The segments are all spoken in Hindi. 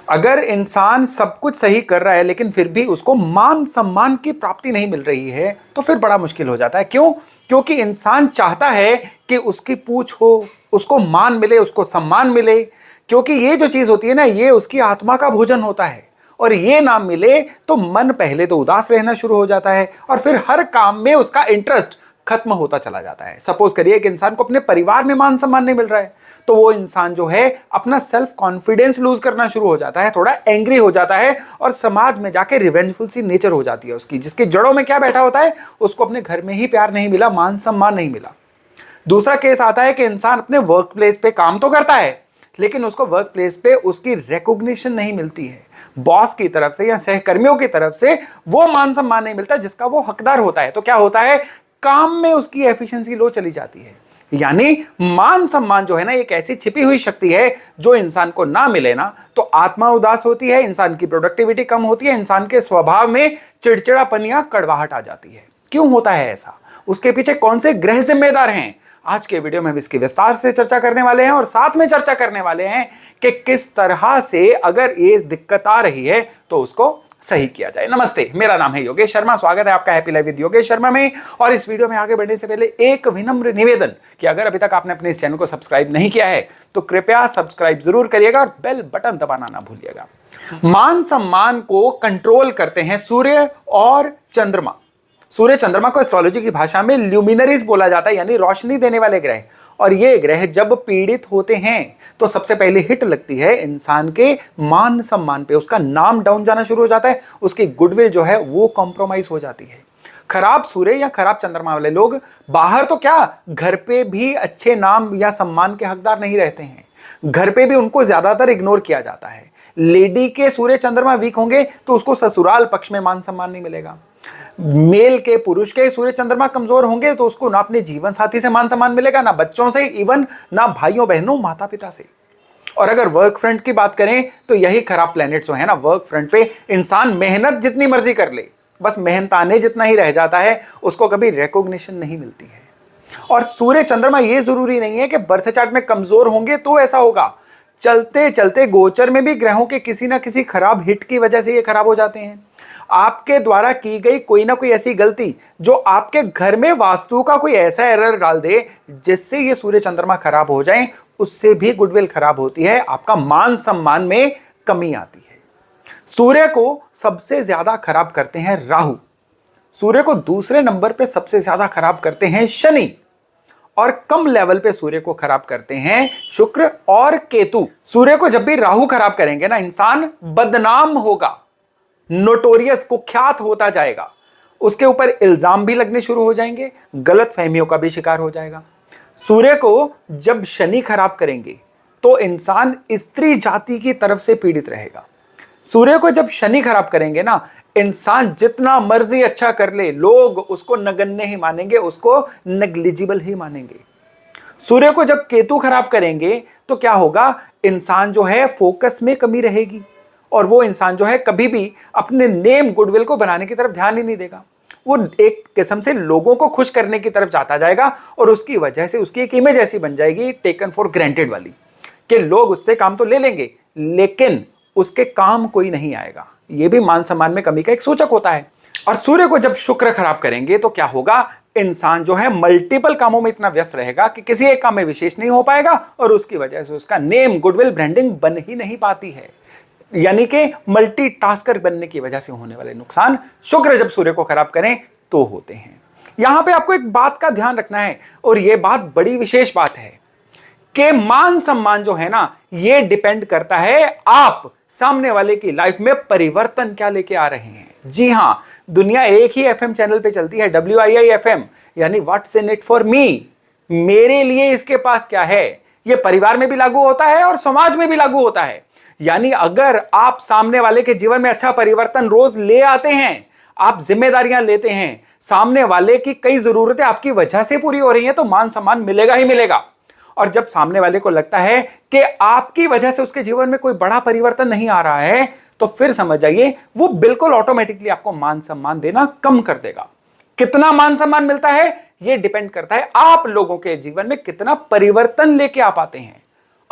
अगर इंसान सब कुछ सही कर रहा है लेकिन फिर भी उसको मान सम्मान की प्राप्ति नहीं मिल रही है तो फिर बड़ा मुश्किल हो जाता है। क्यों? क्योंकि इंसान चाहता है कि उसकी पूछ हो, उसको मान मिले, उसको सम्मान मिले, क्योंकि ये जो चीज होती है ना, ये उसकी आत्मा का भोजन होता है। और ये ना मिले तो मन पहले तो उदास रहना शुरू हो जाता है और फिर हर काम में उसका इंटरेस्ट खत्म होता चला जाता है। सपोज करिए कि इंसान को अपने परिवार में मान सम्मान नहीं मिल रहा है, तो वो इंसान जो है अपना सेल्फ कॉन्फिडेंस लूज करना शुरू हो जाता है, थोड़ा एंग्री हो जाता है और समाज में जाके रिवेंजफुल सी नेचर हो जाती है उसकी, जिसकी जड़ों में क्या बैठा होता है, उसको अपने घर में ही प्यार नहीं मिला, मान सम्मान नहीं मिला। दूसरा केस आता है कि इंसान अपने वर्क प्लेस पे काम तो करता है लेकिन उसको वर्क प्लेस पे उसकी रिकॉग्निशन नहीं मिलती है, बॉस की तरफ से या सहकर्मियों की तरफ से वो मान सम्मान नहीं मिलता जिसका वो हकदार होता है। तो क्या होता है, काम में उसकी एफिशिएंसी लो चली जाती है। यानी मान सम्मान जो है ना, एक ऐसी छिपी हुई शक्ति है जो इंसान को ना मिले ना तो आत्मा उदास होती है, इंसान की प्रोडक्टिविटी कम होती है, इंसान के स्वभाव में चिड़चिड़ापन या कड़वाहट आ जाती है। क्यों होता है ऐसा? उसके पीछे कौन से ग्रह जिम्मेदार हैं? आज के वीडियो में हम इसकी विस्तार से चर्चा करने वाले हैं और साथ में चर्चा करने वाले हैं कि किस तरह से अगर ये दिक्कत आ रही है तो उसको सही किया जाए। नमस्ते, मेरा नाम है योगेश शर्मा, स्वागत है आपका happy life with Yogesh Sharma में। और इस वीडियो में आगे बढ़ने से पहले एक विनम्र निवेदन कि अगर अभी तक आपने अपने इस चैनल को सब्सक्राइब नहीं किया है तो कृपया सब्सक्राइब जरूर करिएगा और बेल बटन दबाना ना भूलिएगा। मान सम्मान को कंट्रोल करते हैं सूर्य और चंद्रमा। सूर्य चंद्रमा को एस्ट्रोलॉजी की भाषा में ल्यूमिनरीज बोला जाता है, यानी रोशनी देने वाले ग्रह। और ये ग्रह जब पीड़ित होते हैं तो सबसे पहले हिट लगती है इंसान के मान सम्मान पे, उसका नाम डाउन जाना शुरू हो जाता है, उसकी गुडविल जो है वो कॉम्प्रोमाइज हो जाती है। खराब सूर्य या खराब चंद्रमा वाले लोग बाहर तो क्या, घर पे भी अच्छे नाम या सम्मान के हकदार नहीं रहते हैं, घर पे भी उनको ज्यादातर इग्नोर किया जाता है। लेडी के सूर्य चंद्रमा वीक होंगे तो उसको ससुराल पक्ष में मान सम्मान नहीं मिलेगा। मेल के, पुरुष के सूर्य चंद्रमा कमजोर होंगे तो उसको ना अपने जीवन साथी से मान सम्मान मिलेगा, ना बच्चों से, इवन ना भाइयों बहनों माता पिता से। और अगर वर्क फ्रंट की बात करें तो यही खराब प्लैनेट जो है ना, वर्क फ्रंट पे इंसान मेहनत जितनी मर्जी कर ले, बस मेहनताने जितना ही रह जाता है, उसको कभी रिकॉग्निशन नहीं मिलती है। और सूर्य चंद्रमा ये जरूरी नहीं है कि बर्थ चार्ट में कमजोर होंगे तो ऐसा होगा, चलते चलते गोचर में भी ग्रहों के किसी ना किसी खराब हिट की वजह से ये खराब हो जाते हैं। आपके द्वारा की गई कोई ना कोई ऐसी गलती जो आपके घर में वास्तु का कोई ऐसा एरर डाल दे जिससे ये सूर्य चंद्रमा खराब हो जाए, उससे भी गुडविल खराब होती है, आपका मान सम्मान में कमी आती है। सूर्य को सबसे ज्यादा खराब करते हैं राहु, सूर्य को दूसरे नंबर पे सबसे ज्यादा खराब करते हैं शनि, और कम लेवल पे सूर्य को खराब करते हैं शुक्र और केतु। सूर्य को जब भी राहु खराब करेंगे ना, इंसान बदनाम होगा, नोटोरियस, कुख्यात होता जाएगा, उसके ऊपर इल्जाम भी लगने शुरू हो जाएंगे, गलत फहमियों का भी शिकार हो जाएगा। सूर्य को जब शनि खराब करेंगे तो इंसान स्त्री जाति की तरफ से पीड़ित रहेगा। सूर्य को जब शनि खराब करेंगे ना, इंसान जितना मर्जी अच्छा कर ले, लोग उसको नगण्य ही मानेंगे, उसको नेग्लिजिबल ही मानेंगे। सूर्य को जब केतु खराब करेंगे तो क्या होगा, इंसान जो है फोकस में कमी रहेगी और वो इंसान जो है कभी भी अपने नेम गुडविल को बनाने की तरफ ध्यान ही नहीं देगा। वो एक किस्म से लोगों को खुश करने की तरफ जाता जाएगा और उसकी वजह से उसकी एक इमेज ऐसी बन जाएगी, टेकन फॉर ग्रांटेड वाली, कि लोग उससे काम तो ले लेंगे लेकिन उसके काम कोई नहीं आएगा। ये भी मान सम्मान में कमी का एक सूचक होता है। और सूर्य को जब शुक्र खराब करेंगे तो क्या होगा, इंसान जो है मल्टीपल कामों में इतना व्यस्त रहेगा कि किसी एक काम में विशेष नहीं हो पाएगा और उसकी वजह से उसका नेम, गुडविल, ब्रांडिंग बन ही नहीं पाती है। यानी कि मल्टीटास्कर बनने की वजह से होने वाले नुकसान शुक्र जब सूर्य को खराब करें तो होते हैं। यहां पे आपको एक बात का ध्यान रखना है और यह बात बड़ी विशेष बात है कि मान सम्मान जो है ना, यह डिपेंड करता है आप सामने वाले की लाइफ में परिवर्तन क्या लेके आ रहे हैं। जी हां, दुनिया एक ही एफएम चैनल पे चलती है, WIIFM, यानी what's in it for me, मेरे लिए इसके पास क्या है। यह परिवार में भी लागू होता है और समाज में भी लागू होता है। यानी अगर आप सामने वाले के जीवन में अच्छा परिवर्तन रोज ले आते हैं, आप जिम्मेदारियां लेते हैं, सामने वाले की कई जरूरतें आपकी वजह से पूरी हो रही हैं, तो मान सम्मान मिलेगा ही मिलेगा। और जब सामने वाले को लगता है कि आपकी वजह से उसके जीवन में कोई बड़ा परिवर्तन नहीं आ रहा है, तो फिर समझ जाइए वो बिल्कुल ऑटोमेटिकली आपको मान सम्मान देना कम कर देगा। कितना मान सम्मान मिलता है यह डिपेंड करता है आप लोगों के जीवन में कितना परिवर्तन लेके आप आते हैं।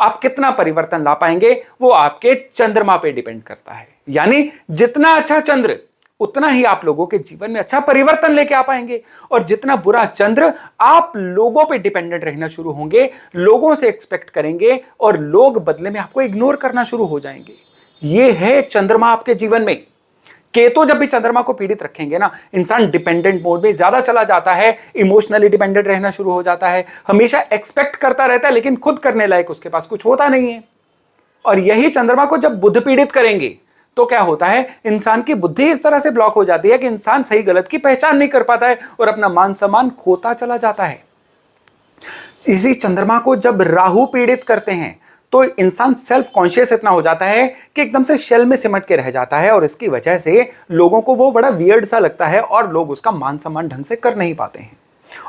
आप कितना परिवर्तन ला पाएंगे वो आपके चंद्रमा पे डिपेंड करता है। यानी जितना अच्छा चंद्र उतना ही आप लोगों के जीवन में अच्छा परिवर्तन लेके आ पाएंगे, और जितना बुरा चंद्र आप लोगों पे डिपेंडेंट रहना शुरू होंगे, लोगों से एक्सपेक्ट करेंगे और लोग बदले में आपको इग्नोर करना शुरू हो जाएंगे। ये है चंद्रमा आपके जीवन में। केतु जब भी चंद्रमा को पीड़ित रखेंगे ना, इंसान डिपेंडेंट मोड में ज्यादा चला जाता है, इमोशनली डिपेंडेंट रहना शुरू हो जाता है, हमेशा एक्सपेक्ट करता रहता है लेकिन खुद करने लायक उसके पास कुछ होता नहीं है। और यही चंद्रमा को जब बुध पीड़ित करेंगे तो क्या होता है, इंसान की बुद्धि इस तरह से ब्लॉक हो जाती है कि इंसान सही गलत की पहचान नहीं कर पाता है और अपना मान सम्मान खोता चला जाता है। इसी चंद्रमा को जब राहु पीड़ित करते हैं तो इंसान सेल्फ कॉन्शियस इतना हो जाता है कि एकदम से शेल में सिमट के रह जाता है, और इसकी वजह से लोगों को वो बड़ा वियर्ड सा लगता है और लोग उसका मान सम्मान ढंग से कर नहीं पाते हैं।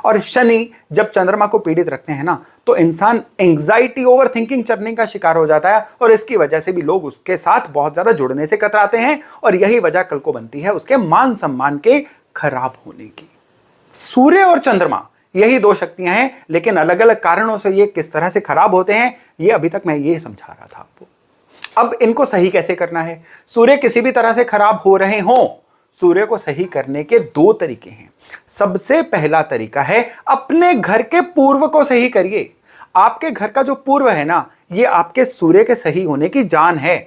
और शनि जब चंद्रमा को पीड़ित रखते हैं ना, तो इंसान एंग्जाइटी ओवर थिंकिंग चरने का शिकार हो जाता है, और इसकी वजह से भी लोग उसके साथ बहुत ज्यादा जुड़ने से कतराते हैं, और यही वजह कल को बनती है उसके मान सम्मान के खराब होने की। सूर्य और चंद्रमा यही दो शक्तियां हैं, लेकिन अलग अलग कारणों से ये किस तरह से खराब होते हैं ये अभी तक मैं ये समझा रहा था आपको। अब इनको सही कैसे करना है? सूर्य किसी भी तरह से खराब हो रहे हों, सूर्य को सही करने के दो तरीके हैं। सबसे पहला तरीका है अपने घर के पूर्व को सही करिए। आपके घर का जो पूर्व है ना, ये आपके सूर्य के सही होने की जान है।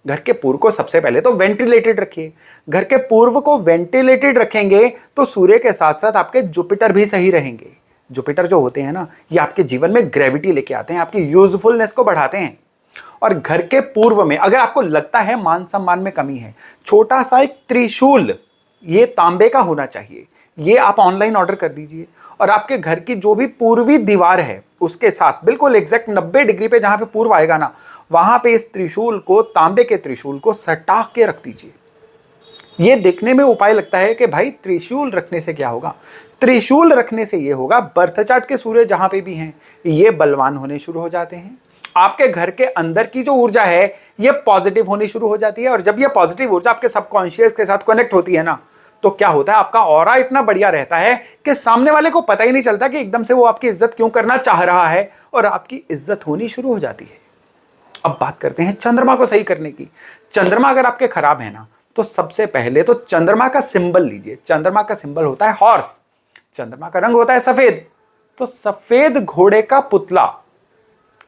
घर के पूर्व को सबसे पहले तो वेंटिलेटेड रखिए। घर के पूर्व को वेंटिलेटेड रखेंगे तो सूर्य के साथ साथ आपके जुपिटर भी सही रहेंगे। जुपिटर जो होते हैं ना, ये आपके जीवन में ग्रेविटी लेके आते हैं, आपकी यूजफुलनेस को बढ़ाते हैं। और घर के पूर्व में अगर आपको लगता है मान सम्मान में कमी है, छोटा सा एक त्रिशूल, ये तांबे का होना चाहिए, ये आप ऑनलाइन ऑर्डर कर दीजिए, और आपके घर की जो भी पूर्वी दीवार है उसके साथ बिल्कुल एग्जैक्ट 90 डिग्री पे जहां पे पूर्व आएगा ना, वहां पे इस त्रिशूल को, तांबे के त्रिशूल को सटा के रख दीजिए। ये देखने में उपाय लगता है कि भाई त्रिशूल रखने से क्या होगा, त्रिशूल रखने से ये होगा बर्थ चार्ट के सूर्य जहां पे भी हैं ये बलवान होने शुरू हो जाते हैं। आपके घर के अंदर की जो ऊर्जा है ये पॉजिटिव होनी शुरू हो जाती है, और जब ये पॉजिटिव ऊर्जा आपके सबकॉन्शियस के साथ कनेक्ट होती है ना, तो क्या होता है, आपका ऑरा इतना बढ़िया रहता है कि सामने वाले को पता ही नहीं चलता कि एकदम से वो आपकी इज्जत क्यों करना चाह रहा है, और आपकी इज्जत होनी शुरू हो जाती है। अब बात करते हैं चंद्रमा को सही करने की। चंद्रमा अगर आपके खराब है ना, तो सबसे पहले तो चंद्रमा का सिंबल लीजिए। चंद्रमा का सिंबल होता है हॉर्स, चंद्रमा का रंग होता है सफेद, तो सफेद घोड़े का पुतला,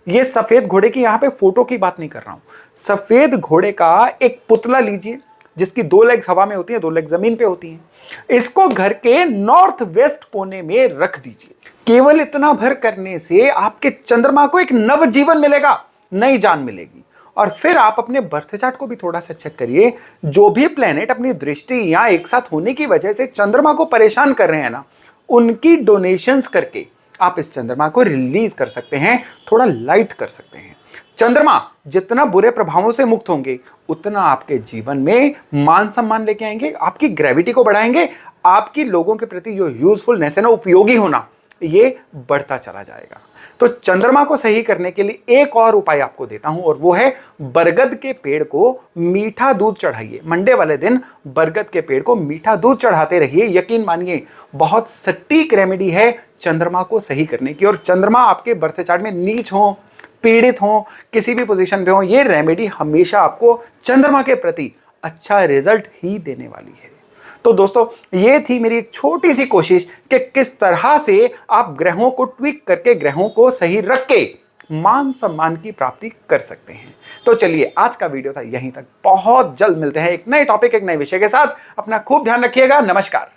ये सफेद घोड़े की यहां पे फोटो की बात नहीं कर रहा हूं, सफेद घोड़े का एक पुतला लीजिए जिसकी 2 लेग्स हवा में होती हैं, 2 लेग जमीन पे होती हैं। इसको घर के नॉर्थ वेस्ट कोने में रख दीजिए। केवल इतना भर करने से आपके चंद्रमा को एक नव जीवन मिलेगा, नई जान मिलेगी। और फिर आप अपने बर्थ चार्ट को भी थोड़ा सा चेक करिए, जो भी प्लेनेट अपनी दृष्टि या एक साथ होने की वजह से चंद्रमा को परेशान कर रहे हैं ना, उनकी डोनेशंस करके आप इस चंद्रमा को रिलीज कर सकते हैं, थोड़ा लाइट कर सकते हैं। चंद्रमा जितना बुरे प्रभावों से मुक्त होंगे उतना आपके जीवन में मान सम्मान लेके आएंगे, आपकी ग्रेविटी को बढ़ाएंगे, आपकी लोगों के प्रति जो यूजफुलनेस है ना, उपयोगी होना, ये बढ़ता चला जाएगा। तो चंद्रमा को सही करने के लिए एक और उपाय आपको देता हूं, और वो है बरगद के पेड़ को मीठा दूध चढ़ाइए। मंडे वाले दिन बरगद के पेड़ को मीठा दूध चढ़ाते रहिए। यकीन मानिए बहुत सटीक रेमेडी है चंद्रमा को सही करने की। और चंद्रमा आपके बर्थ चार्ट में नीच हो, पीड़ित हो, किसी भी पोजीशन पे हो, ये रेमेडी हमेशा आपको चंद्रमा के प्रति अच्छा रिजल्ट ही देने वाली है। तो दोस्तों, ये थी मेरी एक छोटी सी कोशिश कि किस तरह से आप ग्रहों को ट्विक करके, ग्रहों को सही रख के मान सम्मान की प्राप्ति कर सकते हैं। तो चलिए, आज का वीडियो था यहीं तक। बहुत जल्द मिलते हैं एक नए टॉपिक, एक नए विषय के साथ। अपना खूब ध्यान रखिएगा। नमस्कार।